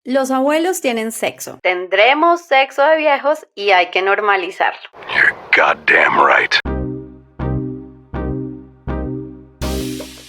Los abuelos tienen sexo. Tendremos sexo de viejos y hay que normalizarlo. You're goddamn right.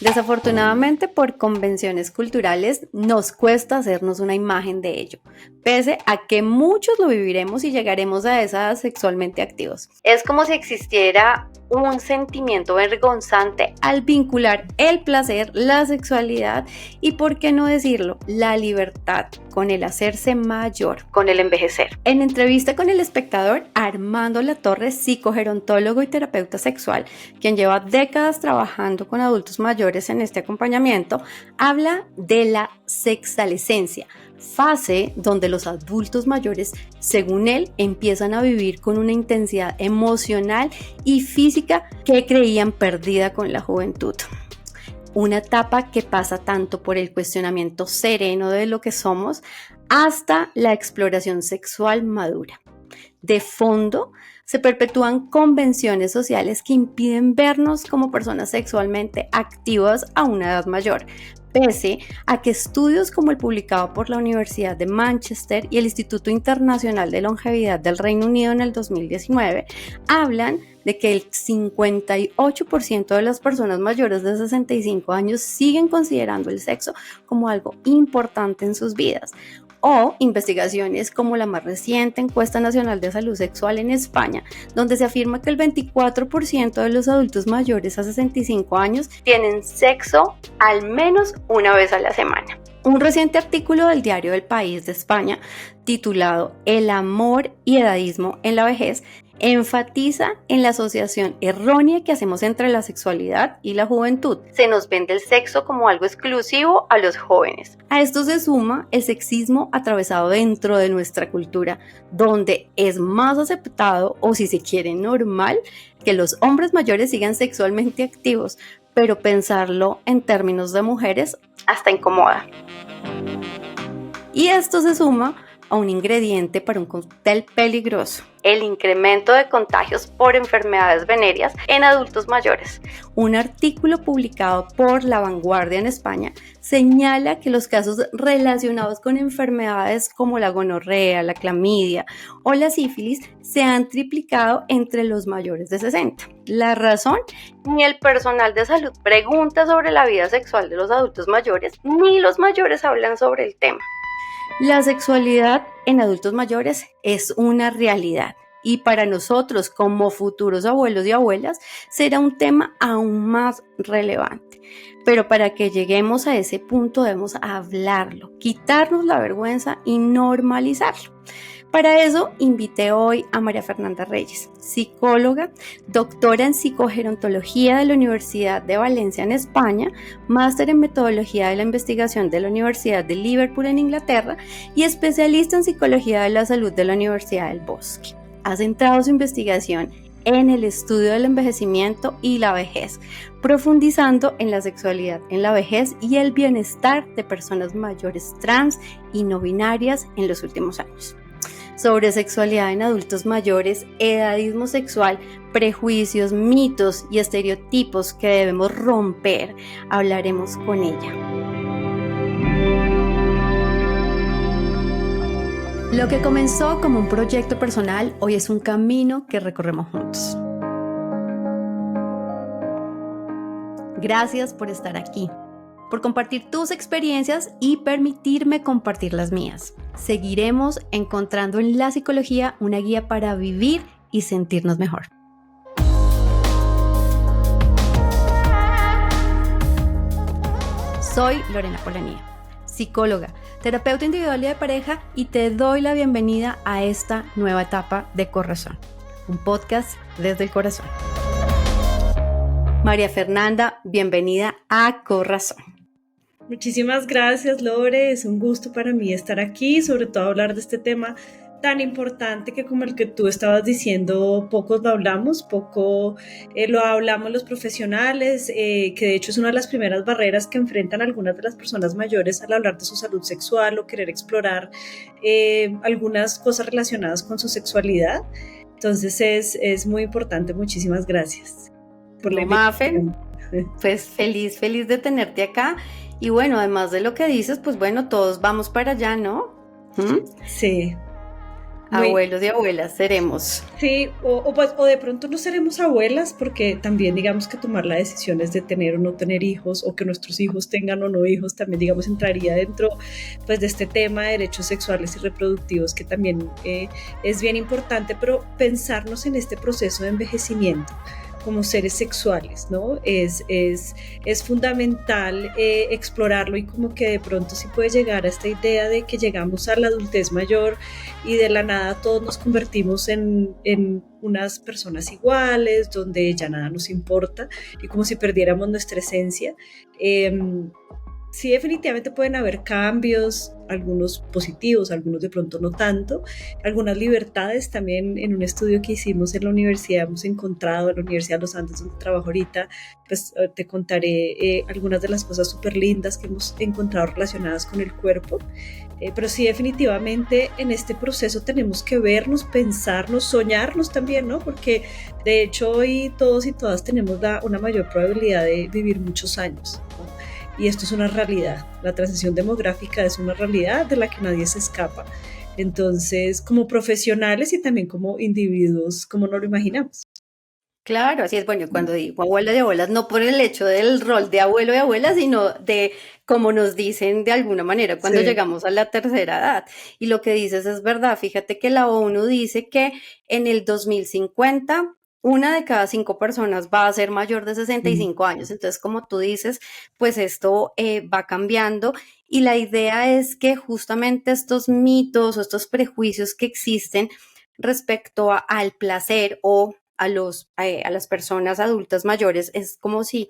Desafortunadamente, por convenciones culturales, nos cuesta hacernos una imagen de ello, pese a que muchos lo viviremos y llegaremos a esa edad sexualmente activos. Es como si existiera un sentimiento vergonzante al vincular el placer, la sexualidad y, por qué no decirlo, la libertad con el hacerse mayor, con el envejecer. En entrevista con El Espectador, Armando Latorre, psicogerontólogo y terapeuta sexual, quien lleva décadas trabajando con adultos mayores en este acompañamiento, habla de la sexalescencia, fase donde los adultos mayores, según él, empiezan a vivir con una intensidad emocional y física que creían perdida con la juventud. Una etapa que pasa tanto por el cuestionamiento sereno de lo que somos hasta la exploración sexual madura. De fondo, se perpetúan convenciones sociales que impiden vernos como personas sexualmente activas a una edad mayor, pese a que estudios como el publicado por la Universidad de Manchester y el Instituto Internacional de Longevidad del Reino Unido en el 2019 hablan de que el 58% de las personas mayores de 65 años siguen considerando el sexo como algo importante en sus vidas. O investigaciones como la más reciente encuesta nacional de salud sexual en España, donde se afirma que el 24% de los adultos mayores a 65 años tienen sexo al menos una vez a la semana. Un reciente artículo del diario El País de España, titulado El amor y edadismo en la vejez, enfatiza en la asociación errónea que hacemos entre la sexualidad y la juventud. Se nos vende el sexo como algo exclusivo a los jóvenes. A esto se suma el sexismo atravesado dentro de nuestra cultura, donde es más aceptado, o si se quiere normal, que los hombres mayores sigan sexualmente activos, pero pensarlo en términos de mujeres hasta incomoda. Y esto se suma a un ingrediente para un cóctel peligroso: el incremento de contagios por enfermedades venéreas en adultos mayores. Un artículo publicado por La Vanguardia en España señala que los casos relacionados con enfermedades como la gonorrea, la clamidia o la sífilis se han triplicado entre los mayores de 60. La razón: ni el personal de salud pregunta sobre la vida sexual de los adultos mayores, ni los mayores hablan sobre el tema. La sexualidad en adultos mayores es una realidad y para nosotros como futuros abuelos y abuelas será un tema aún más relevante. Pero para que lleguemos a ese punto debemos hablarlo, quitarnos la vergüenza y normalizarlo. Para eso invité hoy a María Fernanda Reyes, psicóloga, doctora en psicogerontología de la Universidad de Valencia en España, máster en metodología de la investigación de la Universidad de Liverpool en Inglaterra y especialista en psicología de la salud de la Universidad del Bosque. Ha centrado su investigación en el estudio del envejecimiento y la vejez, profundizando en la sexualidad en la vejez y el bienestar de personas mayores trans y no binarias en los últimos años. Sobre sexualidad en adultos mayores, edadismo sexual, prejuicios, mitos y estereotipos que debemos romper, hablaremos con ella. Lo que comenzó como un proyecto personal, hoy es un camino que recorremos juntos. Gracias por estar aquí, por compartir tus experiencias y permitirme compartir las mías. Seguiremos encontrando en la psicología una guía para vivir y sentirnos mejor. Soy Lorena Polanía, psicóloga, terapeuta individual y de pareja, y te doy la bienvenida a esta nueva etapa de Corazón, un podcast desde el corazón. María Fernanda, bienvenida a Corazón. Muchísimas gracias, Lore. Es un gusto para mí estar aquí, sobre todo hablar de este tema tan importante que, como el que tú estabas diciendo, pocos lo hablamos, poco lo hablamos los profesionales, que de hecho es una de las primeras barreras que enfrentan algunas de las personas mayores al hablar de su salud sexual o querer explorar algunas cosas relacionadas con su sexualidad. Entonces es muy importante. Muchísimas gracias por la invitación. Mafe, pues feliz de tenerte acá. Y bueno, además de lo que dices, pues bueno, todos vamos para allá, ¿no? ¿Mm? Sí, muy, Abuelos y abuelas seremos. sí, o de pronto no seremos abuelas porque también digamos que tomar la decisión es de tener o no tener hijos o que nuestros hijos tengan o no hijos, también digamos entraría dentro pues de este tema de derechos sexuales y reproductivos que también es bien importante, pero pensarnos en este proceso de envejecimiento como seres sexuales, ¿no? Es fundamental explorarlo y como que de pronto sí puede llegar a esta idea de que llegamos a la adultez mayor y de la nada todos nos convertimos en unas personas iguales, donde ya nada nos importa y como si perdiéramos nuestra esencia. Eh, sí, definitivamente pueden haber cambios, algunos positivos, algunos de pronto no tanto, algunas libertades también en un estudio que hicimos en la universidad hemos encontrado, en la Universidad de los Andes donde trabajo ahorita, pues te contaré algunas de las cosas súper lindas que hemos encontrado relacionadas con el cuerpo. Pero sí, definitivamente en este proceso tenemos que vernos, pensarnos, soñarnos también, ¿no? Porque de hecho hoy todos y todas tenemos una mayor probabilidad de vivir muchos años, ¿no? Y esto es una realidad. La transición demográfica es una realidad de la que nadie se escapa. Entonces, como profesionales y también como individuos, como no lo imaginamos. Claro, así es. Bueno, cuando digo abuelos y abuelas, no por el hecho del rol de abuelo y abuela, sino de como nos dicen de alguna manera cuando Sí. llegamos a la tercera edad. Y lo que dices es verdad. Fíjate que la ONU dice que en el 2050 una de cada 5 personas va a ser mayor de sesenta y Mm. cinco años. Entonces, como tú dices, pues esto va cambiando. Y la idea es que justamente estos mitos o estos prejuicios que existen respecto al placer o a las personas adultas mayores es como si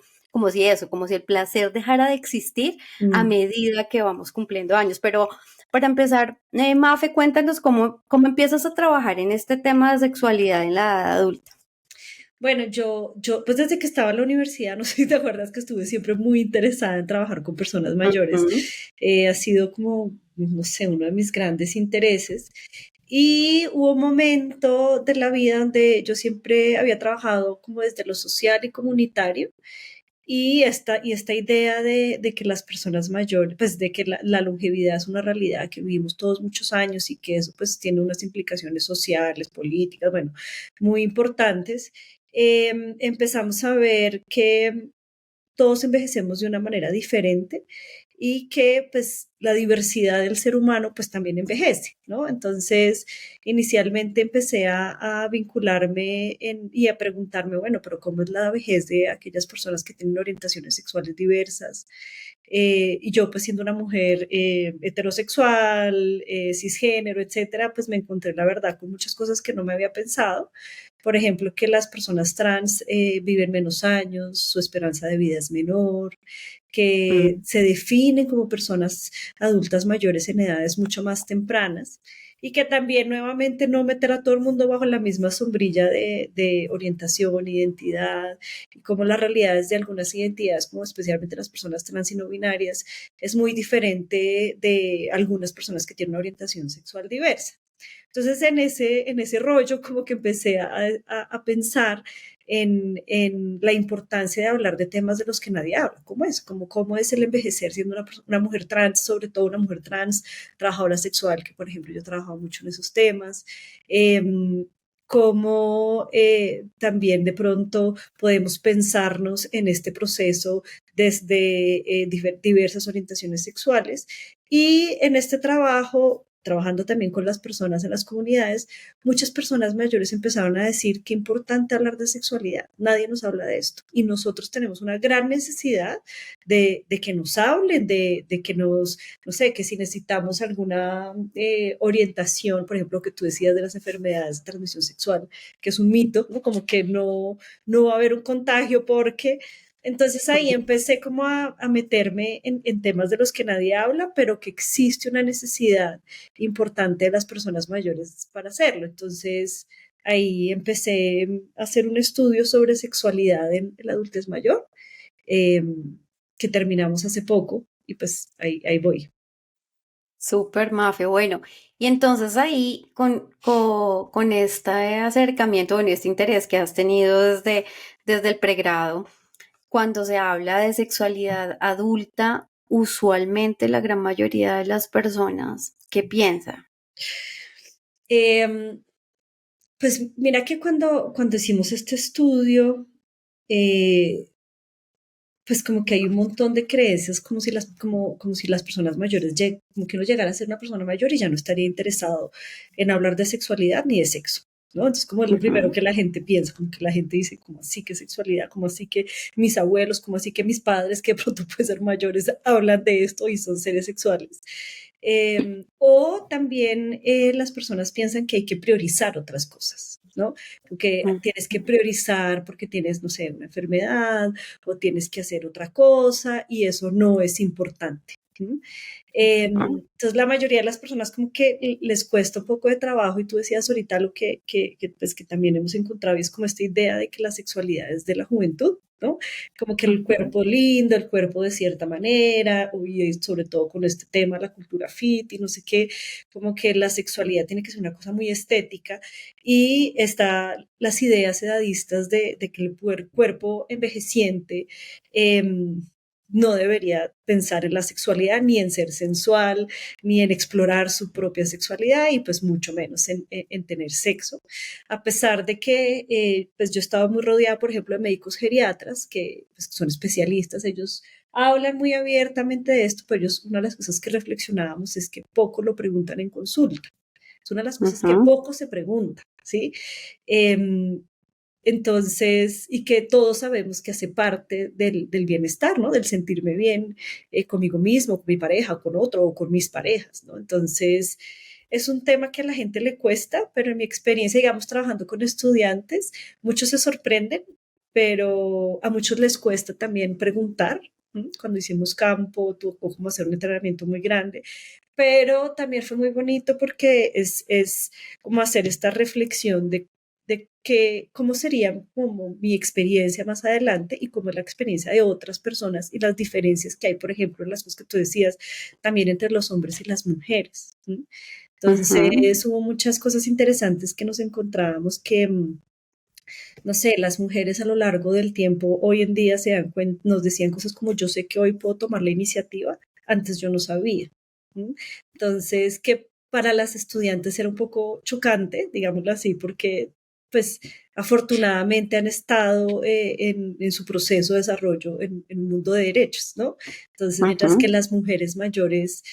el placer dejara de existir a Mm. medida que vamos cumpliendo años. Pero para empezar, Mafe, cuéntanos cómo empiezas a trabajar en este tema de sexualidad en la edad adulta. Bueno, pues desde que estaba en la universidad, no sé si te acuerdas que estuve siempre muy interesada en trabajar con personas mayores. Ujú. Ha sido como, no sé, uno de mis grandes intereses. Y hubo un momento de la vida donde yo siempre había trabajado como desde lo social y comunitario. Y esta idea de que las personas mayores, pues de que la longevidad es una realidad, que vivimos todos muchos años y que eso pues tiene unas implicaciones sociales, políticas, bueno, muy importantes, empezamos a ver que todos envejecemos de una manera diferente y que pues la diversidad del ser humano pues también envejece, ¿no? Entonces, inicialmente empecé a vincularme y a preguntarme, bueno, pero ¿cómo es la vejez de aquellas personas que tienen orientaciones sexuales diversas? Y yo pues siendo una mujer heterosexual, cisgénero, etcétera, pues me encontré la verdad con muchas cosas que no me había pensado. Por ejemplo, que las personas trans viven menos años, su esperanza de vida es menor, que Mm. se definen como personas adultas mayores en edades mucho más tempranas y que también nuevamente no meter a todo el mundo bajo la misma sombrilla de orientación, identidad y como las realidades de algunas identidades, como especialmente las personas trans y no binarias, es muy diferente de algunas personas que tienen una orientación sexual diversa. Entonces, en ese rollo, como que empecé a pensar en la importancia de hablar de temas de los que nadie habla. ¿Cómo es el envejecer siendo una mujer trans, sobre todo una mujer trans, trabajadora sexual, que por ejemplo yo he trabajado mucho en esos temas? Cómo también de pronto podemos pensarnos en este proceso desde diversas orientaciones sexuales. Y en este trabajo, trabajando también con las personas en las comunidades, muchas personas mayores empezaron a decir qué importante hablar de sexualidad. Nadie nos habla de esto. Y nosotros tenemos una gran necesidad de que nos hablen, de que nos, no sé, que si necesitamos alguna orientación, por ejemplo, que tú decías de las enfermedades de transmisión sexual, que es un mito, ¿no? Como que no va a haber un contagio porque entonces ahí empecé como a meterme en temas de los que nadie habla, pero que existe una necesidad importante de las personas mayores para hacerlo. Entonces ahí empecé a hacer un estudio sobre sexualidad en la adultez mayor, eh, que terminamos hace poco y pues ahí voy. Súper, Mafe, bueno. Y entonces ahí, con este acercamiento, con este interés que has tenido desde el pregrado, cuando se habla de sexualidad adulta, usualmente la gran mayoría de las personas ¿Qué piensa? Em, pues mira que cuando hicimos este estudio, eh, pues como que hay un montón de creencias como si las personas mayores, como que uno llegara a ser una persona mayor y ya no estaría interesado en hablar de sexualidad ni de sexo, ¿no? Entonces como es lo primero Ujú, que la gente piensa, como que la gente dice, ¿cómo así que sexualidad? ¿Cómo así que mis abuelos? ¿Cómo así que mis padres, que de pronto pueden ser mayores, hablan de esto y son seres sexuales? O también las personas piensan que hay que priorizar otras cosas, ¿no? Porque ujú, tienes que priorizar porque tienes, no sé, una enfermedad o tienes que hacer otra cosa y eso no es importante. ¿Sí? Entonces la mayoría de las personas como que les cuesta un poco de trabajo y tú decías ahorita lo pues, que también hemos encontrado y es como esta idea de que la sexualidad es de la juventud, ¿no? Como que el ujú, cuerpo lindo, el cuerpo de cierta manera, y sobre todo con este tema, la cultura fit y no sé qué, como que la sexualidad tiene que ser una cosa muy estética y está las ideas edadistas de que el cuerpo envejeciente eh, no debería pensar en la sexualidad, ni en ser sensual, ni en explorar su propia sexualidad y pues mucho menos en tener sexo. A pesar de que pues yo estaba muy rodeada, por ejemplo, de médicos geriatras que pues, son especialistas, ellos hablan muy abiertamente de esto, pero ellos, una de las cosas que reflexionábamos es que poco lo preguntan en consulta. Es una de las cosas que ujú. poco se pregunta, ¿sí? Eh, entonces, y que todos sabemos que hace parte del bienestar, ¿no? Del sentirme bien conmigo mismo, con mi pareja, con otro o con mis parejas, ¿no? Entonces, es un tema que a la gente le cuesta, pero en mi experiencia, digamos, trabajando con estudiantes, muchos se sorprenden, pero a muchos les cuesta también preguntar. ¿Mm? Cuando hicimos campo, tuvo como hacer un entrenamiento muy grande, pero también fue muy bonito porque es como hacer esta reflexión de que, cómo sería como mi experiencia más adelante y cómo es la experiencia de otras personas y las diferencias que hay, por ejemplo, en las cosas que tú decías, también entre los hombres y las mujeres. ¿Sí? Ujú. Entonces, hubo muchas cosas interesantes que nos encontrábamos que, no sé, las mujeres a lo largo del tiempo, hoy en día se dan nos decían cosas como yo sé que hoy puedo tomar la iniciativa, antes yo no sabía. ¿Mm? Entonces, que para las estudiantes era un poco chocante, digámoslo así, porque pues afortunadamente han estado en su proceso de desarrollo en un mundo de derechos, ¿no? Entonces, mientras que Ujú. las mujeres mayores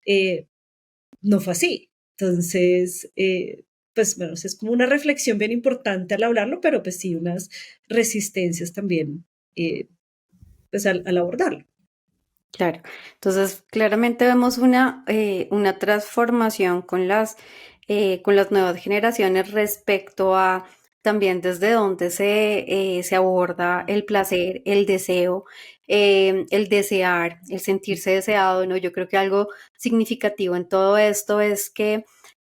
eh, no fue así. Entonces, pues bueno, es como una reflexión bien importante al hablarlo, pero pues sí, unas resistencias también, pues al abordarlo. Claro. Entonces, claramente vemos una transformación con las nuevas generaciones respecto a también desde dónde se aborda el placer, el deseo, el desear, el sentirse deseado, ¿no? Yo creo que algo significativo en todo esto es que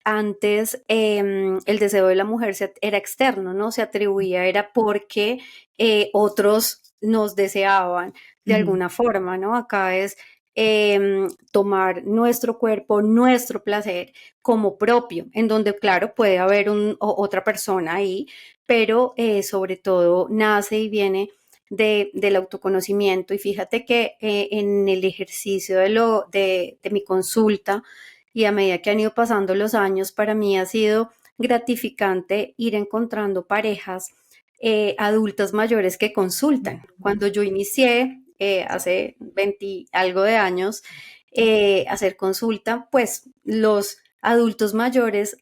antes el deseo de la mujer era externo, ¿no? Se atribuía, era porque otros nos deseaban de Ujú, alguna forma, ¿no? Acá es tomar nuestro cuerpo, nuestro placer como propio, en donde, claro, puede haber otra persona ahí, pero sobre todo nace y viene del autoconocimiento. Y fíjate que en el ejercicio de mi consulta y a medida que han ido pasando los años, para mí ha sido gratificante ir encontrando parejas adultas mayores que consultan. Cuando yo inicié hace 20 algo de años hacer consulta, pues los adultos mayores,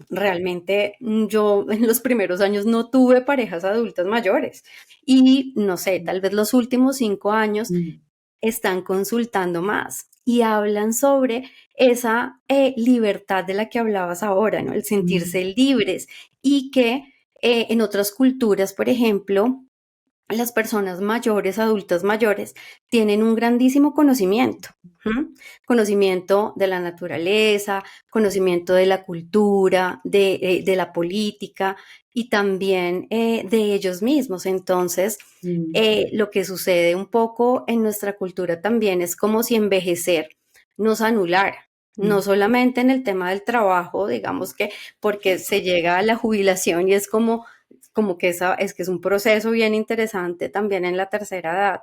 realmente yo en los primeros años no tuve parejas adultas mayores y no sé, tal vez los últimos 5 años ujú, están consultando más y hablan sobre esa libertad de la que hablabas ahora, ¿no? El ujú, sentirse libres y que en otras culturas, por ejemplo, las personas mayores, adultas mayores, tienen un grandísimo conocimiento, ¿m? Conocimiento de la naturaleza, conocimiento de la cultura, de la política y también de ellos mismos. Entonces, ujú, lo que sucede un poco en nuestra cultura también es como si envejecer nos anulara. No ujú, solamente en el tema del trabajo, digamos que porque se llega a la jubilación y es como que es que es un proceso bien interesante también en la tercera edad,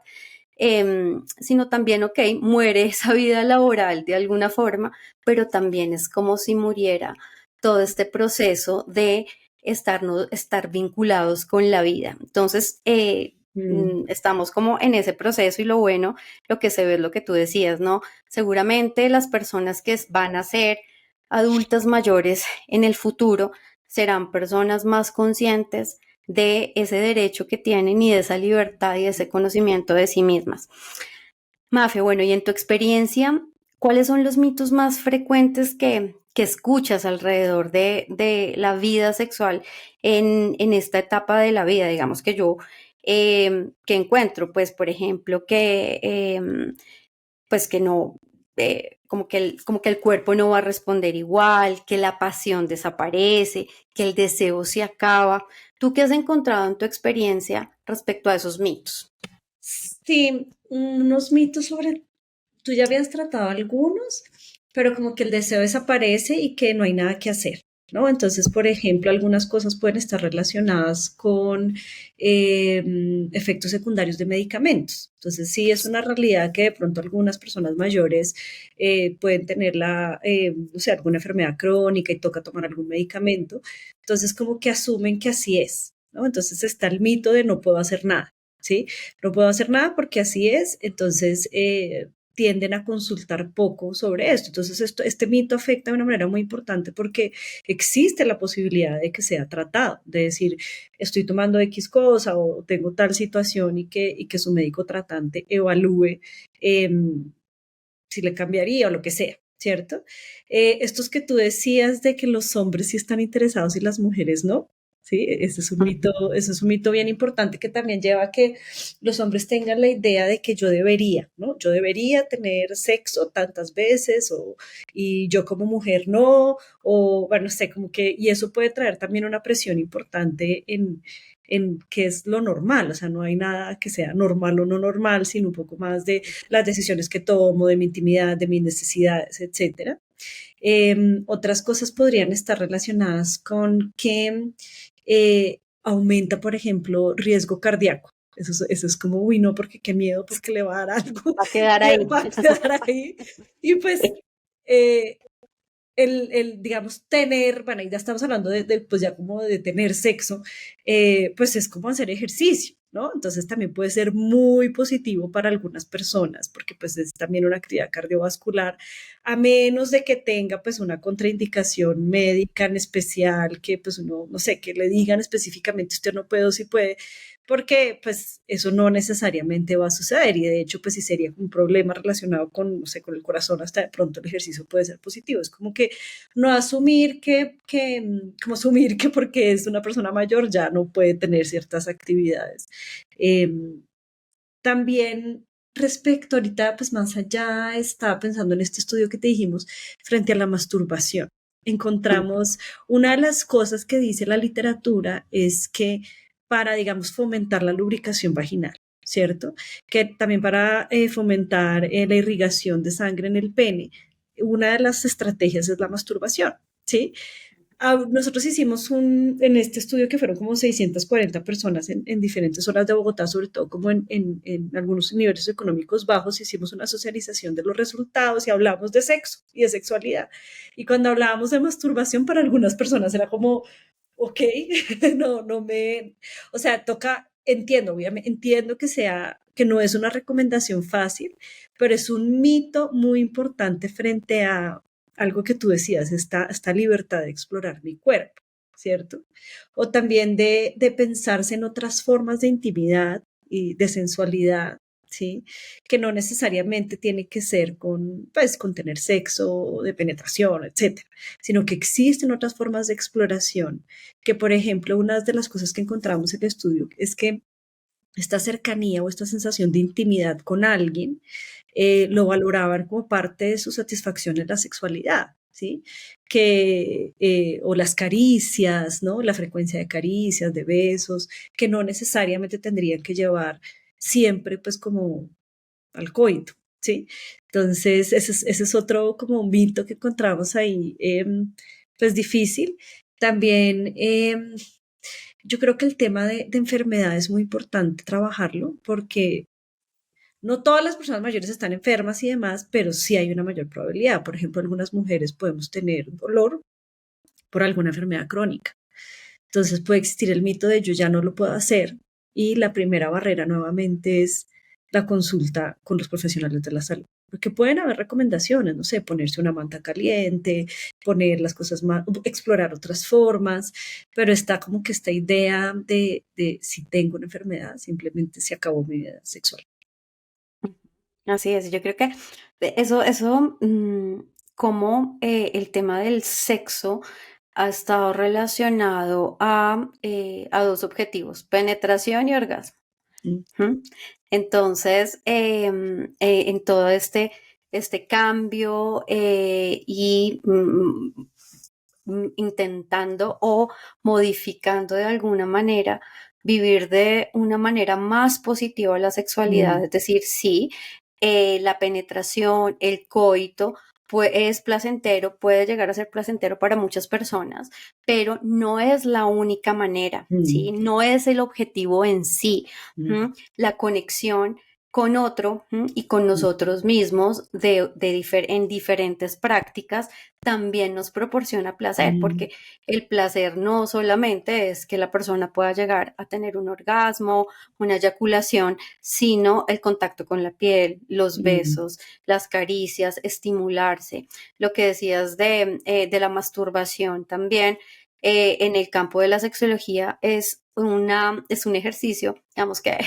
sino también, ok, muere esa vida laboral de alguna forma, pero también es como si muriera todo este proceso de estar vinculados con la vida. Entonces, Mm, estamos como en ese proceso y lo bueno, lo que se ve es lo que tú decías, ¿no? Seguramente las personas que van a ser adultas mayores en el futuro serán personas más conscientes de ese derecho que tienen y de esa libertad y de ese conocimiento de sí mismas. Mafe, bueno, y en tu experiencia, ¿cuáles son los mitos más frecuentes que escuchas alrededor de la vida sexual en esta etapa de la vida? Digamos que yo, que encuentro, pues, por ejemplo, pues que no, como que el cuerpo no va a responder igual, que la pasión desaparece, que el deseo se acaba. ¿Tú qué has encontrado en tu experiencia respecto a esos mitos? sí, unos mitos sobre, tú ya habías tratado algunos, pero como que el deseo desaparece y que no hay nada que hacer, ¿no? Entonces, por ejemplo, algunas cosas pueden estar relacionadas con efectos secundarios de medicamentos. Entonces, sí es una realidad que de pronto algunas personas mayores pueden tener o sea, alguna enfermedad crónica y toca tomar algún medicamento. Entonces, como que asumen que así es, ¿no? Entonces está el mito de no puedo hacer nada. ¿Sí? No puedo hacer nada porque así es, entonces tienden a consultar poco sobre esto. Entonces, este mito afecta de una manera muy importante porque existe la posibilidad de que sea tratado, de decir, estoy tomando X cosa o tengo tal situación y que su médico tratante evalúe eh, si le cambiaría o lo que sea. ¿Cierto? Estos que tú decías de que los hombres sí están interesados y las mujeres no, ¿sí? Ese es un mito bien importante que también lleva a que los hombres tengan la idea de que yo debería, ¿no? Yo debería tener sexo tantas veces y yo como mujer no, o bueno, no sé, como que, y eso puede traer también una presión importante en qué es lo normal, o sea, no hay nada que sea normal o no normal, sino un poco más de las decisiones que tomo, de mi intimidad, de mis necesidades, etcétera. Otras cosas podrían estar relacionadas con que aumenta, por ejemplo, riesgo cardíaco. Eso es como, uy, no, porque qué miedo, porque le va a dar algo Va a quedar y ahí. él va a quedar ahí. Y pues, eh, digamos, tener, bueno, y ya estamos hablando pues ya como de tener sexo, pues es como hacer ejercicio, ¿no? Entonces también puede ser muy positivo para algunas personas, porque pues es también una actividad cardiovascular, a menos de que tenga pues una contraindicación médica en especial, que pues uno, no sé, que le digan específicamente usted no puede o sí puede, porque pues eso no necesariamente va a suceder y de hecho pues si sería un problema relacionado con, no sé, con el corazón, hasta de pronto el ejercicio puede ser positivo. Es como que no asumir como asumir que porque es una persona mayor ya no puede tener ciertas actividades. Eh, También respecto ahorita, pues más allá, estaba pensando en este estudio que te dijimos frente a la masturbación. Encontramos una de las cosas que dice la literatura es que para, digamos, fomentar la lubricación vaginal, ¿cierto? Que también para fomentar la irrigación de sangre en el pene, una de las estrategias es la masturbación, ¿sí? Nosotros hicimos en este estudio que fueron como 640 personas en diferentes zonas de Bogotá, sobre todo como en algunos niveles económicos bajos, hicimos una socialización de los resultados y hablamos de sexo y de sexualidad. Y cuando hablábamos de masturbación, para algunas personas era como, ok, no me, o sea, toca, entiendo, obviamente, entiendo que no es una recomendación fácil, pero es un mito muy importante frente a algo que tú decías, esta libertad de explorar mi cuerpo, ¿cierto? O también de pensarse en otras formas de intimidad y de sensualidad, ¿sí? Que no necesariamente tiene que ser pues, con tener sexo, de penetración, etcétera, sino que existen otras formas de exploración, que por ejemplo, una de las cosas que encontramos en el estudio es que esta cercanía o esta sensación de intimidad con alguien, lo valoraban como parte de su satisfacción en la sexualidad, ¿sí? O las caricias, ¿no? La frecuencia de caricias, de besos, que no necesariamente tendrían que llevar siempre, pues, como al coito, ¿sí? Entonces, ese es otro como un mito que encontramos ahí, pues, difícil. También, yo creo que el tema de enfermedad es muy importante trabajarlo porque no todas las personas mayores están enfermas y demás, pero sí hay una mayor probabilidad. Por ejemplo, algunas mujeres podemos tener dolor por alguna enfermedad crónica. Entonces puede existir el mito de yo ya no lo puedo hacer y la primera barrera nuevamente es la consulta con los profesionales de la salud. Porque pueden haber recomendaciones, no sé, ponerse una manta caliente, poner las cosas más, explorar otras formas, pero está como que esta idea de si tengo una enfermedad, simplemente se acabó mi vida sexual. Así es, yo creo que como el tema del sexo ha estado relacionado a dos objetivos, penetración y orgasmo. Mm, Ujú. Entonces, en todo este cambio intentando o modificando de alguna manera, vivir de una manera más positiva la sexualidad, mm, es decir, sí, la penetración, el coito, es placentero, puede llegar a ser placentero para muchas personas, pero no es la única manera, ¿sí? mm, No es el objetivo en sí. mm, ¿Mm? La conexión con otro y con mm, nosotros mismos en diferentes prácticas también nos proporciona placer, mm, porque el placer no solamente es que la persona pueda llegar a tener un orgasmo, una eyaculación, sino el contacto con la piel, los mm, besos, las caricias, estimularse. Lo que decías de la masturbación también. En el campo de la sexología es un ejercicio, digamos que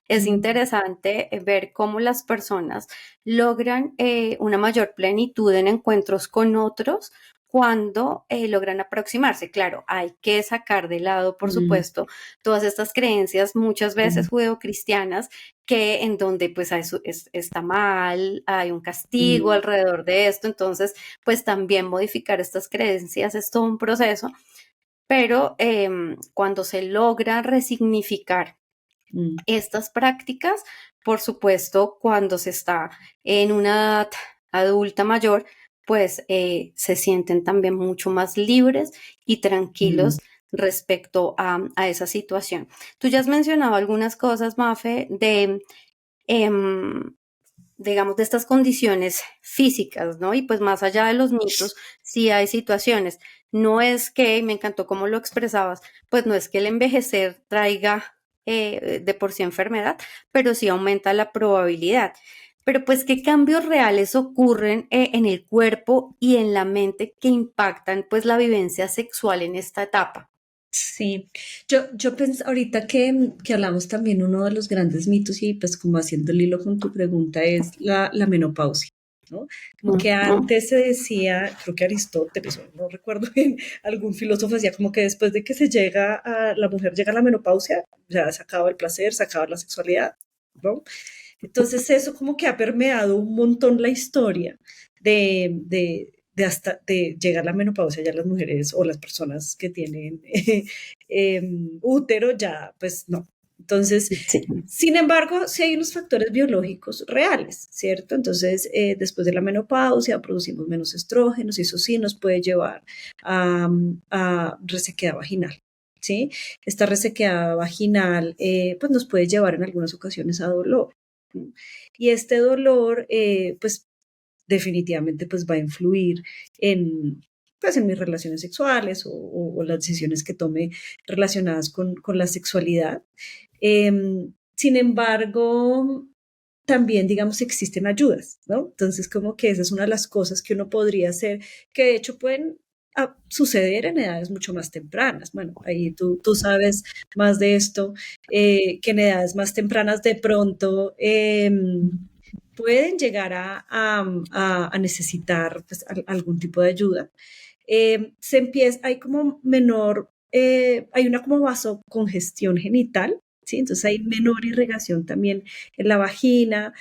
es mm, interesante ver cómo las personas logran una mayor plenitud en encuentros con otros cuando logran aproximarse. Claro, hay que sacar de lado, por mm, supuesto, todas estas creencias, muchas veces mm, judeocristianas, que en donde pues eso está mal, hay un castigo mm, alrededor de esto, entonces pues también modificar estas creencias es todo un proceso, pero cuando se logra resignificar mm, estas prácticas, por supuesto, cuando se está en una edad adulta mayor, pues se sienten también mucho más libres y mm. tranquilos respecto a esa situación. Tú ya has mencionado algunas cosas, Mafe, em, digamos, de estas condiciones físicas, ¿no? Y pues más allá de los mitos, sí hay situaciones. No es que, y me encantó cómo lo expresabas, pues no es que el envejecer traiga de por sí enfermedad, pero sí aumenta la probabilidad. Pero pues, ¿qué cambios reales ocurren en el cuerpo y en la mente que impactan pues la vivencia sexual en esta etapa? Sí, yo pensé ahorita que hablamos también uno de los grandes mitos y pues como haciendo el hilo con tu pregunta es la menopausia, ¿no? Como que Ujú. antes se decía, creo que Aristóteles, o no recuerdo bien, algún filósofo decía como que después de que la mujer llega a la menopausia, ya se acaba el placer, se acaba la sexualidad, ¿no? Entonces eso como que ha permeado un montón la historia de llegar a la menopausia, ya las mujeres o las personas que tienen útero, ya pues no. Entonces, Sí. sin embargo, sí hay unos factores biológicos reales, ¿cierto? Entonces, después de la menopausia producimos menos estrógenos y eso sí nos puede llevar a resequedad vaginal, ¿sí? Esta resequedad vaginal pues nos puede llevar en algunas ocasiones a dolor. ¿No? Y este dolor, pues definitivamente pues va a influir en, pues, en mis relaciones sexuales o las decisiones que tome relacionadas con la sexualidad. Sin embargo, también, digamos, existen ayudas, ¿no? Entonces, como que esa es una de las cosas que uno podría hacer, que de hecho pueden suceder en edades mucho más tempranas. Bueno, ahí tú sabes más de esto, que en edades más tempranas de pronto pueden llegar a necesitar pues, algún tipo de ayuda. Hay como menor, hay una como vasocongestión genital, ¿sí? Entonces hay menor irrigación también en la vagina,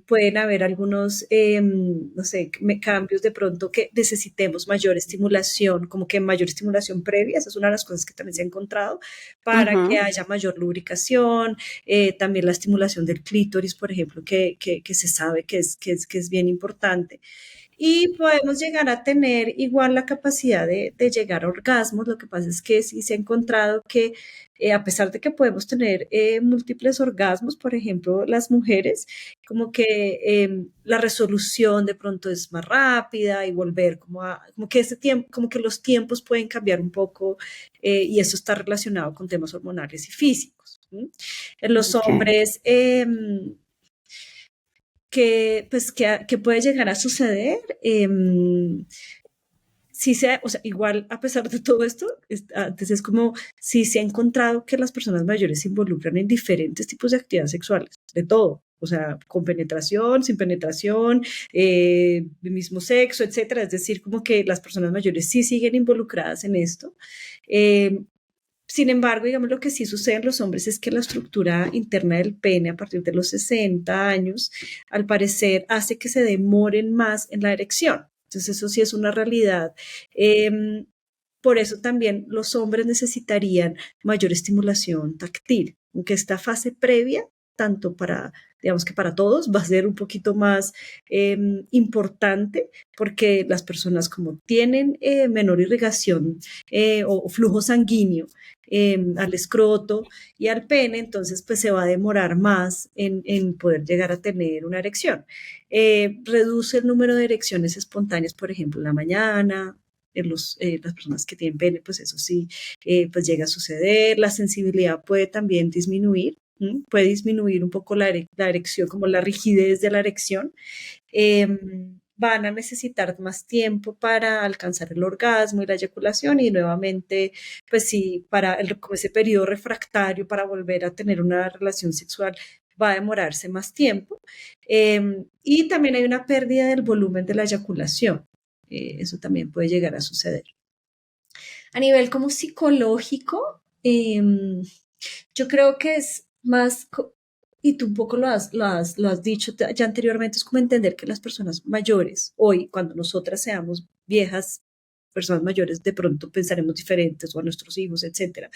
pueden haber algunos, no sé, cambios de pronto que necesitemos mayor estimulación, como que mayor estimulación previa, esa es una de las cosas que también se ha encontrado, para que Ujú. haya mayor lubricación, también la estimulación del clítoris, por ejemplo, que se sabe que es bien importante. y podemos llegar a tener igual la capacidad de llegar a orgasmos. Lo que pasa es que sí se ha encontrado que a pesar de que podemos tener múltiples orgasmos, por ejemplo, las mujeres, como que la resolución de pronto es más rápida y volver como que ese tiempo, como que los tiempos pueden cambiar un poco y eso está relacionado con temas hormonales y físicos. ¿Sí? En los Ok. hombres, que puede llegar a suceder. Sí o sea, igual a pesar de todo esto, antes es como si se ha encontrado que las personas mayores se involucran en diferentes tipos de actividades sexuales, de todo, o sea, con penetración, sin penetración, de mismo sexo, etcétera. Es decir, como que las personas mayores sí siguen involucradas en esto. Eh, Sin embargo, digamos, lo que sí sucede en los hombres es que la estructura interna del pene a partir de los 60 años, al parecer, hace que se demoren más en la erección. Entonces, eso sí es una realidad. Eh, por eso también los hombres necesitarían mayor estimulación táctil, aunque esta fase previa, tanto para, digamos que para todos, va a ser un poquito más importante porque las personas como tienen menor irrigación o flujo sanguíneo al escroto y al pene, entonces pues se va a demorar más en poder llegar a tener una erección. Reduce el número de erecciones espontáneas, por ejemplo, en la mañana, las personas que tienen pene, pues eso sí, pues llega a suceder. La sensibilidad puede también disminuir, ¿m? Puede disminuir un poco la erección, como la rigidez de la erección. eh, Van a necesitar más tiempo para alcanzar el orgasmo y la eyaculación y nuevamente, pues sí, como ese periodo refractario para volver a tener una relación sexual va a demorarse más tiempo. Y también hay una pérdida del volumen de la eyaculación. Eso también puede llegar a suceder. A nivel como psicológico, yo creo que es más, y tú un poco lo has dicho ya anteriormente, es como entender que las personas mayores, hoy, cuando nosotras seamos viejas, personas mayores, de pronto pensaremos diferentes o a nuestros hijos, etcétera.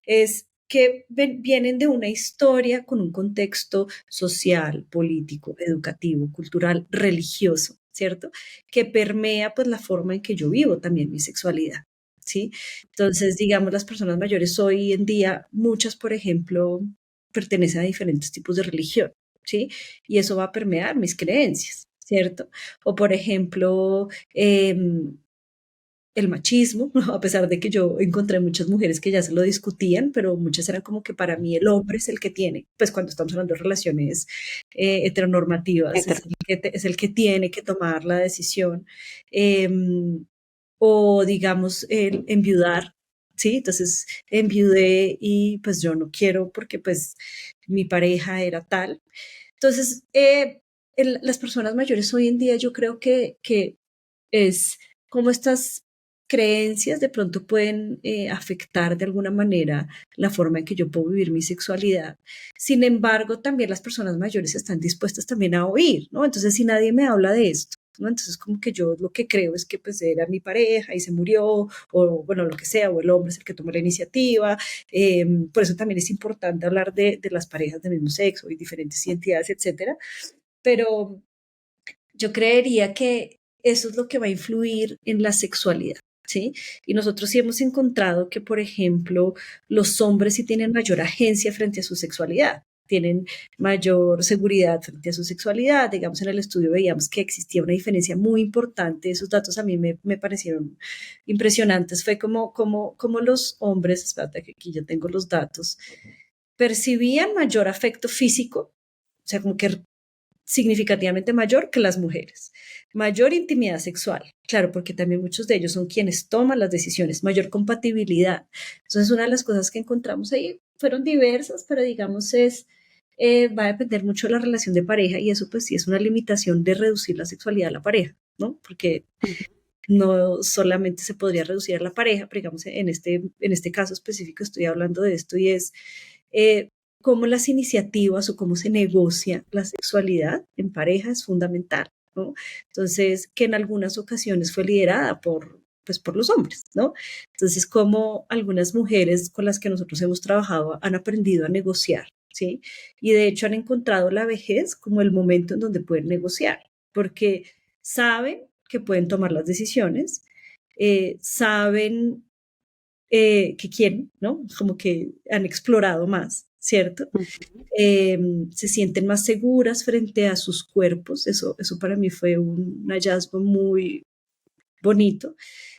Es que vienen de una historia con un contexto social, político, educativo, cultural, religioso, ¿cierto? Que permea pues la forma en que yo vivo también mi sexualidad. ¿Sí? Entonces, digamos, las personas mayores hoy en día, muchas, por ejemplo, pertenecen a diferentes tipos de religión, ¿sí? Y eso va a permear mis creencias, ¿cierto? O, por ejemplo, el machismo, a pesar de que yo encontré muchas mujeres que ya se lo discutían, pero muchas eran como que para mí el hombre es el que tiene, pues cuando estamos hablando de relaciones heteronormativas, es el que tiene que tomar la decisión. Eh, o digamos, el enviudar, ¿sí? Entonces, enviudé y pues yo no quiero porque pues mi pareja era tal. Entonces, las personas mayores hoy en día yo creo que es como estas creencias de pronto pueden afectar de alguna manera la forma en que yo puedo vivir mi sexualidad. Sin embargo, también las personas mayores están dispuestas también a oír, ¿no? Entonces, si nadie me habla de esto, ¿no? Entonces, como que yo lo que creo es que pues era mi pareja y se murió, o bueno, lo que sea, o el hombre es el que tomó la iniciativa. Por eso también es importante hablar de las parejas del mismo sexo y diferentes identidades, etcétera. Pero yo creería que eso es lo que va a influir en la sexualidad, ¿sí? Y nosotros sí hemos encontrado que, por ejemplo, los hombres sí tienen mayor agencia frente a su sexualidad, tienen mayor seguridad frente a su sexualidad. Digamos, en el estudio veíamos que existía una diferencia muy importante. Esos datos a mí me parecieron impresionantes. Fue como los hombres, espérate que aquí yo tengo los datos, percibían mayor afecto físico, o sea, como que significativamente mayor que las mujeres. Mayor intimidad sexual, claro, porque también muchos de ellos son quienes toman las decisiones, mayor compatibilidad. Entonces, una de las cosas que encontramos ahí fueron diversas, pero digamos va a depender mucho de la relación de pareja y eso pues sí es una limitación de reducir la sexualidad de la pareja, ¿no? Porque no solamente se podría reducir a la pareja, pero digamos en este caso específico estoy hablando de esto y es eh, cómo las iniciativas o cómo se negocia la sexualidad en pareja es fundamental, ¿no? Entonces, que en algunas ocasiones fue liderada pues por los hombres, ¿no? Entonces, como algunas mujeres con las que nosotros hemos trabajado han aprendido a negociar, ¿sí? Y de hecho han encontrado la vejez como el momento en donde pueden negociar, porque saben que pueden tomar las decisiones, saben que quieren, ¿no? Como que han explorado más, ¿cierto? Se sienten más seguras frente a sus cuerpos. Eso para mí fue un hallazgo muy bonito.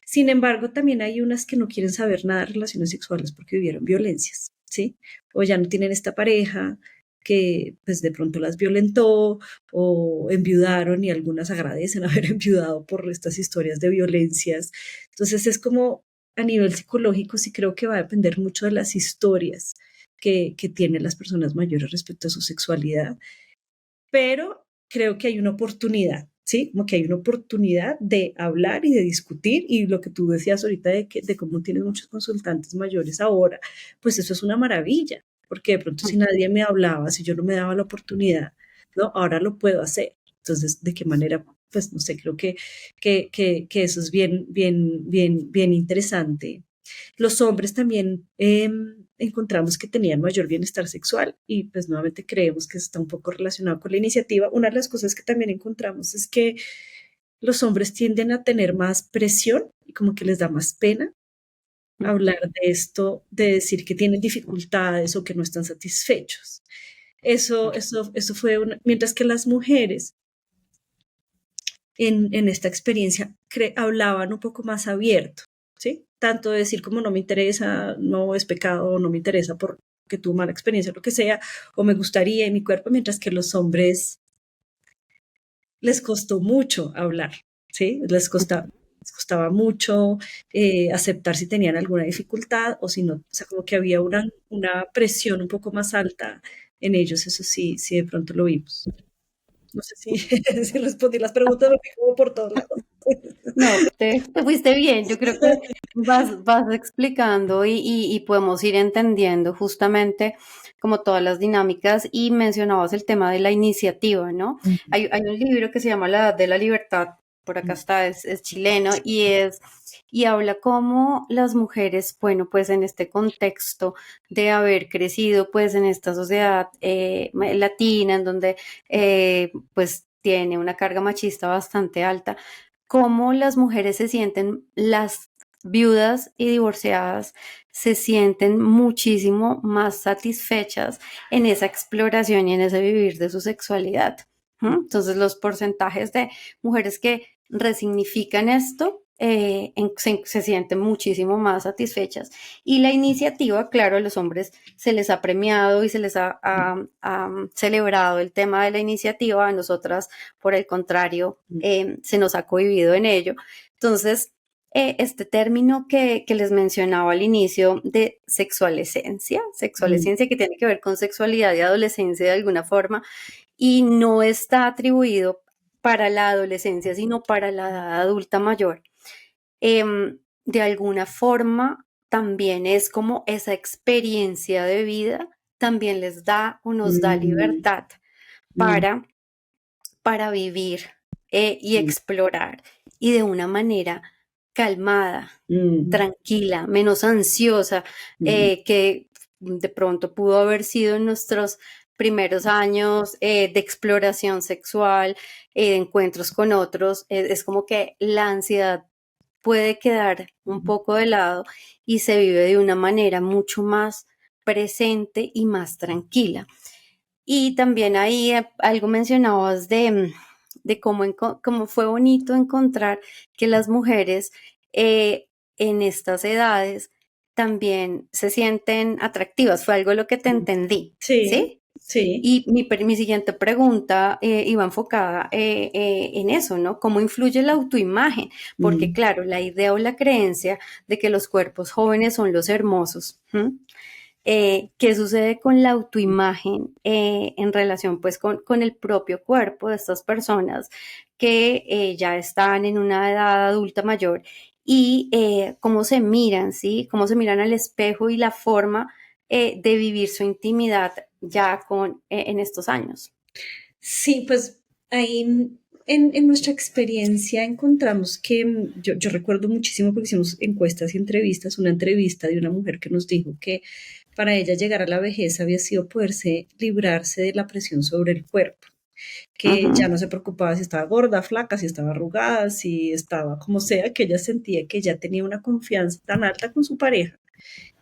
Sin embargo, también hay unas que no quieren saber nada de relaciones sexuales porque vivieron violencias, ¿sí? O ya no tienen esta pareja que pues de pronto las violentó o enviudaron, y algunas agradecen haber enviudado por estas historias de violencias. Entonces es como a nivel psicológico sí creo que va a depender mucho de las historias que tienen las personas mayores respecto a su sexualidad, pero creo que hay una oportunidad, ¿sí? Como que hay una oportunidad de hablar y de discutir, y lo que tú decías ahorita de cómo tienes muchos consultantes mayores ahora, pues eso es una maravilla, porque de pronto si nadie me hablaba, si yo no me daba la oportunidad, ¿no? Ahora lo puedo hacer. Entonces, ¿de qué manera? Pues no sé, creo que eso es bien interesante. Los hombres también encontramos que tenían mayor bienestar sexual, y pues nuevamente creemos que está un poco relacionado con la iniciativa. Una de las cosas que también encontramos es que los hombres tienden a tener más presión y como que les da más pena hablar de esto, de decir que tienen dificultades o que no están satisfechos. Eso fue mientras que las mujeres en esta experiencia hablaban un poco más abierto, ¿sí? Tanto de decir como no me interesa, no es pecado, no me interesa porque tuve mala experiencia, lo que sea, o me gustaría en mi cuerpo, mientras que los hombres les costó mucho hablar, ¿sí? Les costaba mucho aceptar si tenían alguna dificultad o si no, o sea, como que había una presión un poco más alta en ellos. Eso sí, sí de pronto lo vimos. No sé si, si respondí las preguntas, me fui como por todos lados. No, te fuiste bien. Yo creo que vas explicando y podemos ir entendiendo justamente como todas las dinámicas, y mencionabas el tema de la iniciativa, ¿no? Hay un libro que se llama La Edad de la Libertad, por acá está, es chileno, y habla cómo las mujeres, bueno, pues en este contexto de haber crecido pues en esta sociedad latina, en donde pues tiene una carga machista bastante alta, cómo las mujeres se sienten, las viudas y divorciadas se sienten muchísimo más satisfechas en esa exploración y en ese vivir de su sexualidad. Entonces, los porcentajes de mujeres que resignifican esto se sienten muchísimo más satisfechas. Y la iniciativa, claro, a los hombres se les ha premiado y se les ha celebrado el tema de la iniciativa. A nosotras, por el contrario, se nos ha cohibido en ello. Entonces, este término que les mencionaba al inicio de sexualescencia que tiene que ver con sexualidad y adolescencia de alguna forma, y no está atribuido para la adolescencia, sino para la edad adulta mayor. De alguna forma, también es como esa experiencia de vida también les da o nos da libertad para vivir y explorar, y de una manera calmada, tranquila, menos ansiosa, que de pronto pudo haber sido en nuestros primeros años de exploración sexual, de encuentros con otros. Es como que la ansiedad puede quedar un poco de lado y se vive de una manera mucho más presente y más tranquila. Y también ahí algo mencionabas de cómo fue bonito encontrar que las mujeres en estas edades también se sienten atractivas. Fue algo lo que te entendí, ¿sí? Sí. Y mi siguiente pregunta iba enfocada en eso, ¿no? ¿Cómo influye la autoimagen? Porque claro, la idea o la creencia de que los cuerpos jóvenes son los hermosos. ¿Qué sucede con la autoimagen en relación pues con el propio cuerpo de estas personas que ya están en una edad adulta mayor, y cómo se miran, ¿sí? Cómo se miran al espejo y la forma de vivir su intimidad ya en estos años? Sí, pues ahí en nuestra experiencia encontramos que yo recuerdo muchísimo porque hicimos encuestas y entrevistas, una entrevista de una mujer que nos dijo que para ella llegar a la vejez había sido poderse librarse de la presión sobre el cuerpo, que ya no se preocupaba si estaba gorda, flaca, si estaba arrugada, si estaba como sea, que ella sentía que ya tenía una confianza tan alta con su pareja,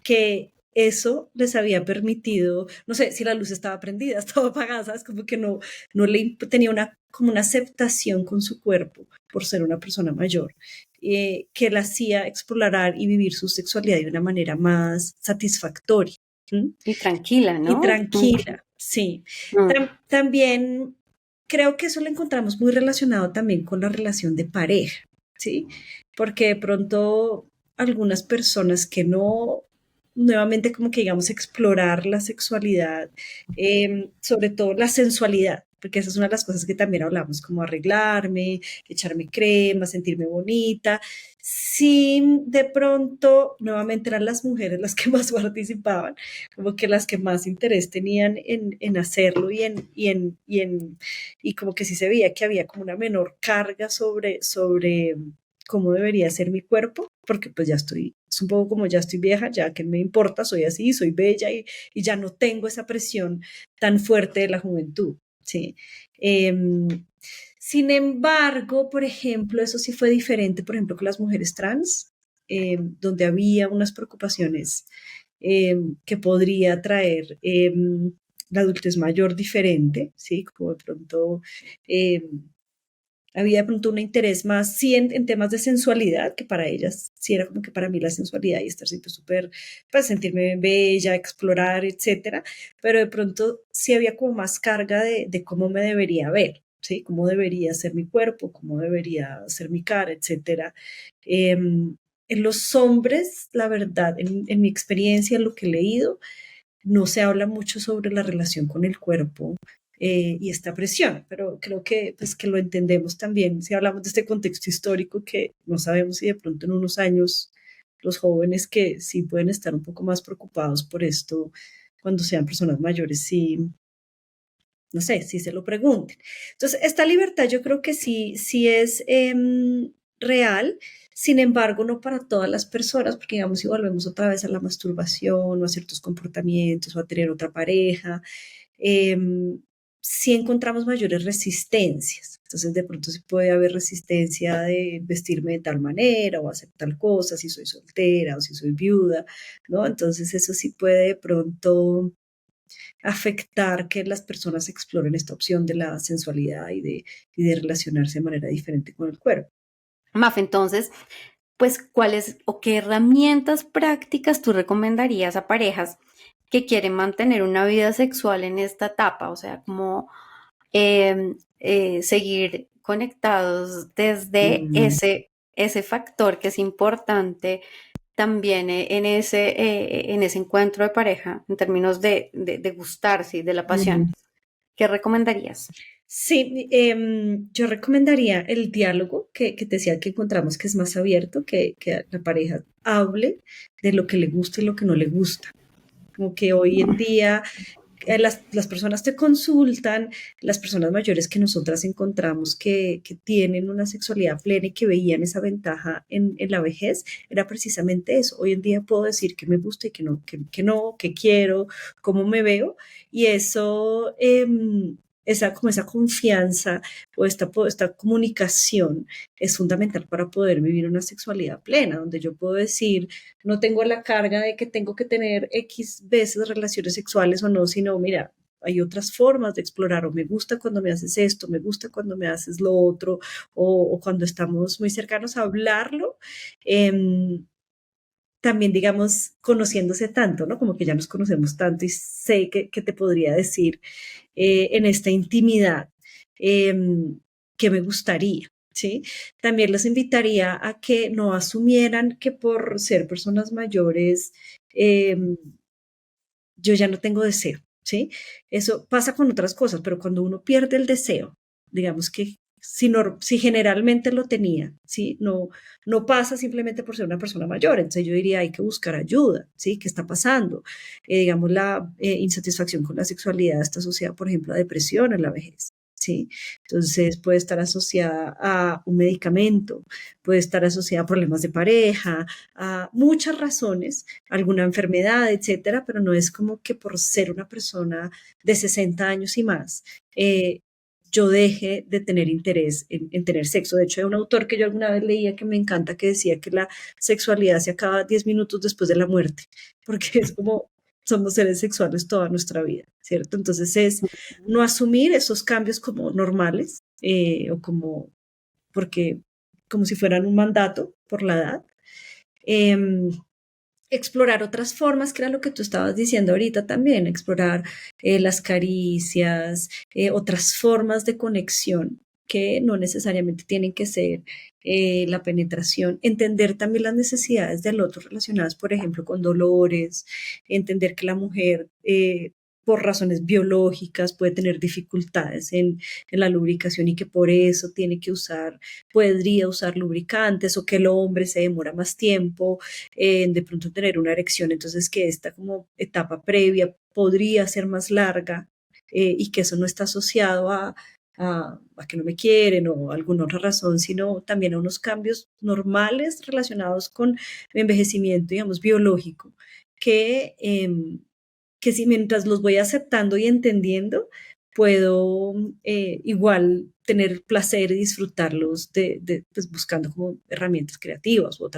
que eso les había permitido, no sé, si la luz estaba prendida, estaba apagada, ¿sabes? Como que no tenía como una aceptación con su cuerpo por ser una persona mayor, que la hacía explorar y vivir su sexualidad de una manera más satisfactoria. ¿Sí? Y tranquila, Y ¿no? tranquila, sí. Mm. También creo que eso lo encontramos muy relacionado también con la relación de pareja, ¿sí? Porque de pronto algunas personas que no, nuevamente como que digamos explorar la sexualidad, sobre todo la sensualidad, porque esa es una de las cosas que también hablamos, como arreglarme, echarme crema, sentirme bonita. Sí, de pronto, nuevamente eran las mujeres las que más participaban, como que las que más interés tenían en hacerlo y como que sí se veía que había como una menor carga sobre cómo debería ser mi cuerpo, porque pues ya estoy, es un poco como ya estoy vieja, ya que me importa, soy así, soy bella y ya no tengo esa presión tan fuerte de la juventud, ¿sí? Em, Sin embargo, por ejemplo, eso sí fue diferente, por ejemplo, con las mujeres trans, donde había unas preocupaciones que podría traer la adultez mayor diferente, ¿sí? Como de pronto eh, había de pronto un interés más, sí, en temas de sensualidad, que para ellas, sí era como que para mí la sensualidad y estar siempre súper, pues sentirme bella, explorar, etcétera, pero de pronto sí había como más carga de cómo me debería ver, ¿sí? Cómo debería ser mi cuerpo, cómo debería ser mi cara, etcétera. En los hombres, la verdad, en mi experiencia, en lo que he leído, no se habla mucho sobre la relación con el cuerpo y esta presión, pero creo que, pues, que lo entendemos también si hablamos de este contexto histórico que no sabemos si de pronto en unos años los jóvenes que sí pueden estar un poco más preocupados por esto cuando sean personas mayores, sí, no sé, si se lo pregunten. Entonces, esta libertad yo creo que sí, sí es real, sin embargo, no para todas las personas, porque digamos, si volvemos otra vez a la masturbación o a ciertos comportamientos o a tener otra pareja, eh, sí encontramos mayores resistencias. Entonces, de pronto sí puede haber resistencia de vestirme de tal manera o hacer tal cosa, si soy soltera o si soy viuda, ¿no? Entonces, eso sí puede de pronto afectar que las personas exploren esta opción de la sensualidad y de relacionarse de manera diferente con el cuerpo. Maf, entonces, pues, ¿cuáles o qué herramientas prácticas tú recomendarías a parejas que quieren mantener una vida sexual en esta etapa? O sea, como seguir conectados desde Mm, ese factor que es importante también en ese encuentro de pareja, en términos de gustarse y de la pasión. mm. ¿Qué recomendarías? Sí, yo recomendaría el diálogo que te decía que encontramos que es más abierto, que la pareja hable de lo que le gusta y lo que no le gusta. Como que hoy en día las personas te consultan, las personas mayores que nosotras encontramos que tienen una sexualidad plena y que veían esa ventaja en la vejez, era precisamente eso. Hoy en día puedo decir que me gusta y que no, que quiero, cómo me veo, y eso, como esa confianza o esta comunicación es fundamental para poder vivir una sexualidad plena, donde yo puedo decir, no tengo la carga de que tengo que tener X veces relaciones sexuales o no, sino mira, hay otras formas de explorar, o me gusta cuando me haces esto, me gusta cuando me haces lo otro, o cuando estamos muy cercanos a hablarlo, también digamos conociéndose tanto, ¿no? Como que ya nos conocemos tanto y sé que te podría decir en esta intimidad eh, que me gustaría. ¿Sí? También los invitaría a que no asumieran que por ser personas mayores eh, yo ya no tengo deseo, ¿sí? Eso pasa con otras cosas, pero cuando uno pierde el deseo, digamos que si generalmente lo tenía, ¿sí? No pasa simplemente por ser una persona mayor, entonces yo diría hay que buscar ayuda, ¿sí? ¿Qué está pasando? Digamos, la insatisfacción con la sexualidad está asociada, por ejemplo, a depresión en la vejez, ¿sí? Entonces puede estar asociada a un medicamento, puede estar asociada a problemas de pareja, a muchas razones, alguna enfermedad, etcétera, pero no es como que por ser una persona de 60 años y más, yo deje de tener interés en tener sexo. De hecho, hay un autor que yo alguna vez leía que me encanta, que decía que la sexualidad se acaba 10 minutos después de la muerte, porque es como somos seres sexuales toda nuestra vida, ¿cierto? Entonces es no asumir esos cambios como normales o como, porque, como si fueran un mandato por la edad. Explorar otras formas, que era lo que tú estabas diciendo ahorita también, explorar las caricias, otras formas de conexión que no necesariamente tienen que ser la penetración, entender también las necesidades del otro relacionadas, por ejemplo, con dolores, entender que la mujer por razones biológicas puede tener dificultades en la lubricación y que por eso tiene que podría usar lubricantes, o que el hombre se demora más tiempo de pronto tener una erección, entonces que esta como etapa previa podría ser más larga y que eso no está asociado a que no me quieren o alguna otra razón, sino también a unos cambios normales relacionados con el envejecimiento, digamos, biológico, que si mientras los voy aceptando y entendiendo, puedo igual tener placer y disfrutarlos pues buscando como herramientas creativas u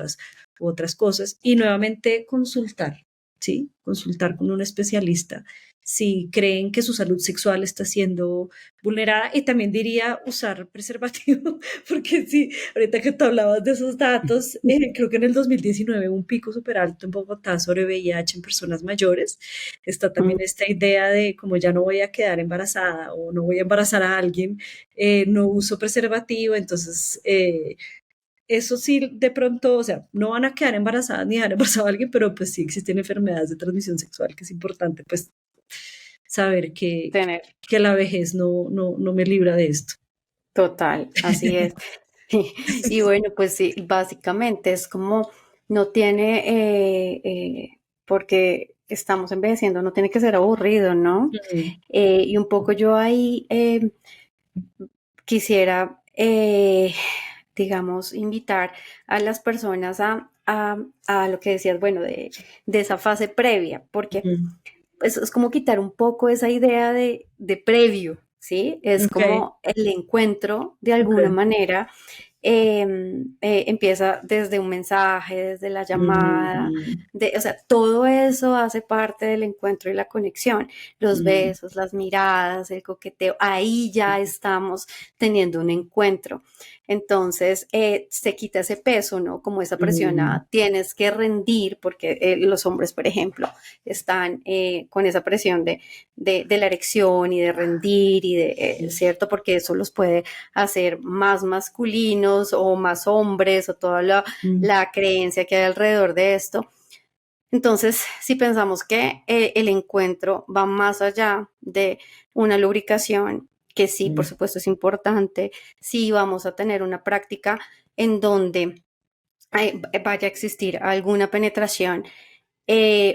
otras cosas. Y nuevamente consultar, ¿sí? Consultar con un especialista si creen que su salud sexual está siendo vulnerada. Y también diría usar preservativo, porque sí, ahorita que tú hablabas de esos datos, creo que en el 2019 hubo un pico súper alto en Bogotá sobre VIH en personas mayores. Está también esta idea de como ya no voy a quedar embarazada o no voy a embarazar a alguien, no uso preservativo, entonces eso sí, de pronto, o sea, no van a quedar embarazadas ni dejar embarazada a alguien, pero pues sí existen enfermedades de transmisión sexual, que es importante pues saber Tener. que la vejez no me libra de esto. Total, así es. Y bueno, pues sí, básicamente es como no tiene, porque estamos envejeciendo, no tiene que ser aburrido, ¿no? Mm, Y un poco yo ahí quisiera, digamos, invitar a las personas a lo que decías, bueno, de esa fase previa, porque mm, pues, es como quitar un poco esa idea de previo, ¿sí? Es ok, como el encuentro, de alguna ok. manera, empieza desde un mensaje, desde la llamada, Mm, o sea, todo eso hace parte del encuentro y la conexión. Los mm, besos, las miradas, el coqueteo, ahí ya estamos teniendo un encuentro. Entonces, se quita ese peso, ¿no? Como esa presión mm, a tienes que rendir, porque los hombres, por ejemplo, están con esa presión de la erección y de rendir y ¿cierto? Porque eso los puede hacer más masculinos o más hombres o toda mm, la creencia que hay alrededor de esto. Entonces, si pensamos que el encuentro va más allá de una lubricación, que sí, por mm, supuesto, es importante, sí vamos a tener una práctica en donde vaya a existir alguna penetración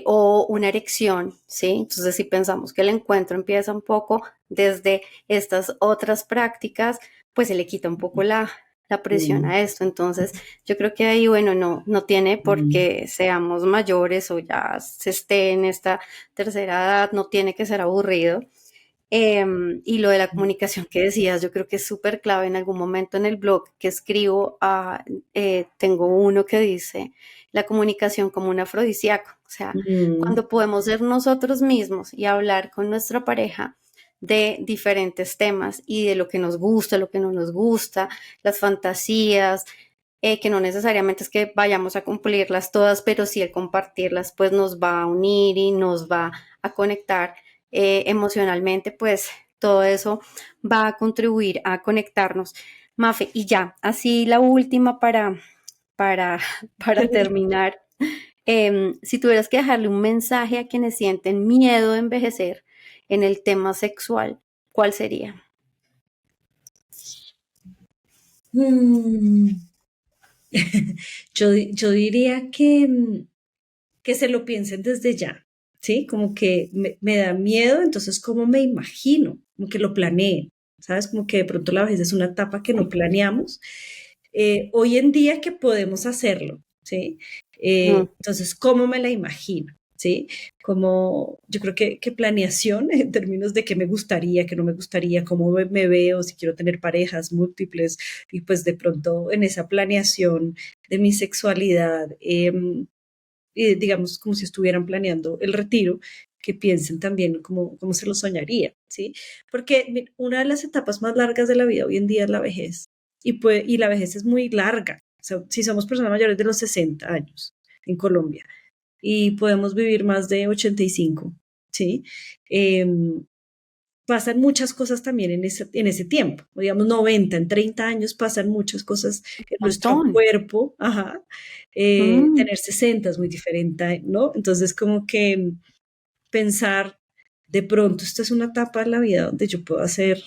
o una erección, ¿sí? Entonces, si pensamos que el encuentro empieza un poco desde estas otras prácticas, pues se le quita un poco la presión mm, a esto. Entonces, yo creo que ahí, bueno, no tiene por mm, qué seamos mayores o ya se esté en esta tercera edad, no tiene que ser aburrido. Y lo de la comunicación que decías, yo creo que es súper clave. En algún momento en el blog que escribo, tengo uno que dice la comunicación como un afrodisíaco. O sea, mm, cuando podemos ser nosotros mismos y hablar con nuestra pareja de diferentes temas y de lo que nos gusta, lo que no nos gusta, las fantasías, que no necesariamente es que vayamos a cumplirlas todas, pero sí el compartirlas, pues nos va a unir y nos va a conectar emocionalmente, pues todo eso va a contribuir a conectarnos. Mafe, y ya, así la última para, para terminar. Si tuvieras que dejarle un mensaje a quienes sienten miedo de envejecer en el tema sexual, ¿cuál sería? mm. Yo diría que se lo piensen desde ya, ¿sí? Como que me da miedo, entonces, ¿cómo me imagino? Como que lo planeen, ¿sabes? Como que de pronto la vejez es una etapa que no planeamos. Hoy en día que podemos hacerlo, ¿sí? Mm, Entonces, ¿cómo me la imagino? ¿sí? Como yo creo que planeación en términos de qué me gustaría, qué no me gustaría, cómo me veo, si quiero tener parejas múltiples, y pues de pronto en esa planeación de mi sexualidad, digamos como si estuvieran planeando el retiro, que piensen también cómo se lo soñaría, ¿sí? Porque una de las etapas más largas de la vida hoy en día es la vejez, y la vejez es muy larga. O sea, si somos personas mayores de los 60 años en Colombia y podemos vivir más de 85, ¿sí? Pasan muchas cosas también en ese tiempo, digamos 90, en 30 años pasan muchas cosas en Un nuestro montón. cuerpo, ajá. Tener 60 es muy diferente, ¿no? Entonces como que pensar, de pronto esta es una etapa de la vida donde yo puedo hacer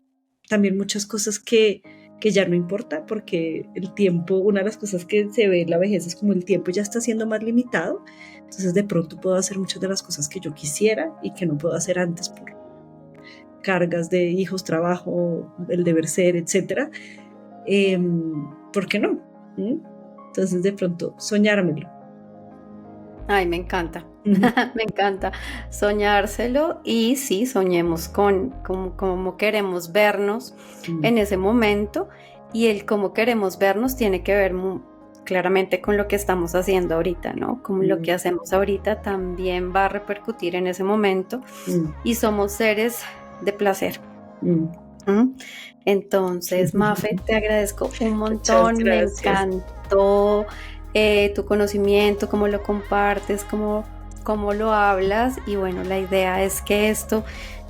también muchas cosas que ya no importa, porque el tiempo, una de las cosas que se ve en la vejez es como el tiempo ya está siendo más limitado, entonces de pronto puedo hacer muchas de las cosas que yo quisiera y que no puedo hacer antes por cargas de hijos, trabajo, el deber ser, etcétera. ¿Por qué no? Entonces de pronto soñármelo. Ay, me encanta. Ujú. Me encanta soñárselo y sí, soñemos con cómo queremos vernos en ese momento, y el cómo queremos vernos tiene que ver claramente con lo que estamos haciendo ahorita, ¿no? Como lo que hacemos ahorita también va a repercutir en ese momento, y somos seres de placer. Entonces, Mafe, te agradezco un montón, me encantó tu conocimiento, cómo lo compartes, cómo lo hablas, y bueno, la idea es que esto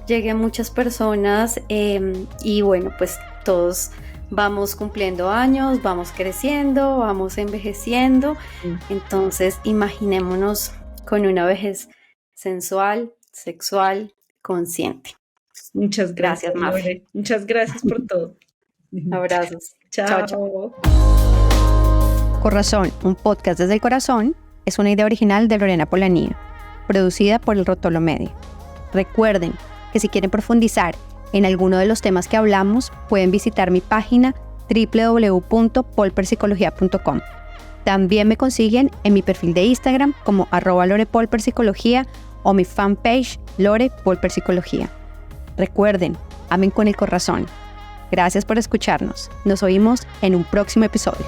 llegue a muchas personas, y bueno, pues todos vamos cumpliendo años, vamos creciendo, vamos envejeciendo, entonces imaginémonos con una vejez sensual, sexual, consciente. Muchas gracias, Mafe. Lore. Muchas gracias por todo. Abrazos. Chao. Chao. Corazón, un podcast desde el corazón, es una idea original de Lorena Polanía, producida por El Rotolo Media. Recuerden que si quieren profundizar en alguno de los temas que hablamos, pueden visitar mi página www.polperpsicología.com. También me consiguen en mi perfil de Instagram como @lorepolperpsicología o mi fanpage Lore Polper Psicología. Recuerden, amen con el corazón. Gracias por escucharnos. Nos oímos en un próximo episodio.